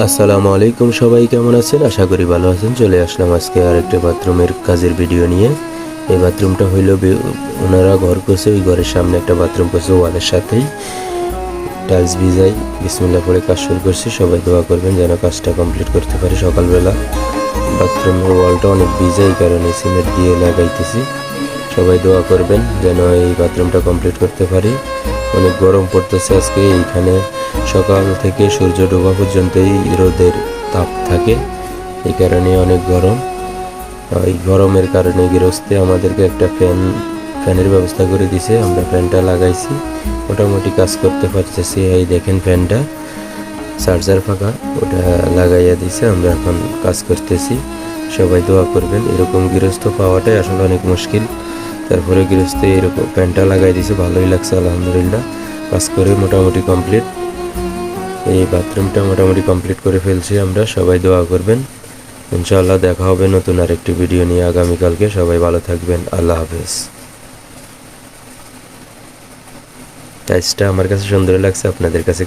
আসসালামু আলাইকুম, সবাই কেমন আছেন? আশা করি ভালো আছেন। চলে আসলাম আজকে আরেকটা বাথরুমের কাজের ভিডিও নিয়ে। এই বাথরুমটা হইল ওনারা ঘর করছে, ওই ঘরের সামনে একটা বাথরুম করছে ওয়ালের সাথেই। টাইলস ভিজাই বিসমিল্লাহ পরে কাজ শুরু করছি। সবাই দোয়া করবেন যেন কাজটা কমপ্লিট করতে পারি সকালবেলা। বাথরুমের ওয়ালটা অনেক ভিজা, এই কারণে সিমেন্ট দিয়ে লাগাইতেছি। সবাই দোয়া করবেন যেন এই বাথরুমটা কমপ্লিট করতে পারি। অনেক গরম পড়তেছে আজকে এইখানে। সকাল থেকে সূর্য ডোবা পর্যন্তই রোদের তাপ থাকে, এই কারণে অনেক গরম। এই গরমের কারণে গৃহস্থে আমাদেরকে একটা ফ্যানের ব্যবস্থা করে দিছে। আমরা ফ্যানটা লাগাইছি, মোটামুটি কাজ করতে পারতেছি। এই দেখেন ফ্যানটা চার্জার ফাঁকা, ওটা লাগাইয়া দিছে। আমরা এখন কাজ করতেছি। সবাই দোয়া করবেন। এরকম গৃহস্থ পাওয়াটাই আসলে অনেক মুশকিল। তারপরে গৃহস্থে এরকম ফ্যানটা লাগাই দিছে, ভালোই লাগছে আলহামদুলিল্লাহ। কাজ করে মোটামুটি কমপ্লিট। এই বাথরুমটা মোটামুটি কমপ্লিট করে ফেলছি আমরা। সবাই দোয়া করবেন। ইনশাআল্লাহ দেখা হবে নতুন আরেকটি ভিডিও নিয়ে আগামীকালকে। সবাই ভালো থাকবেন। আল্লাহ হাফেজ। টাইসটা আমার কাছে সুন্দর লাগছে, আপনাদের কাছে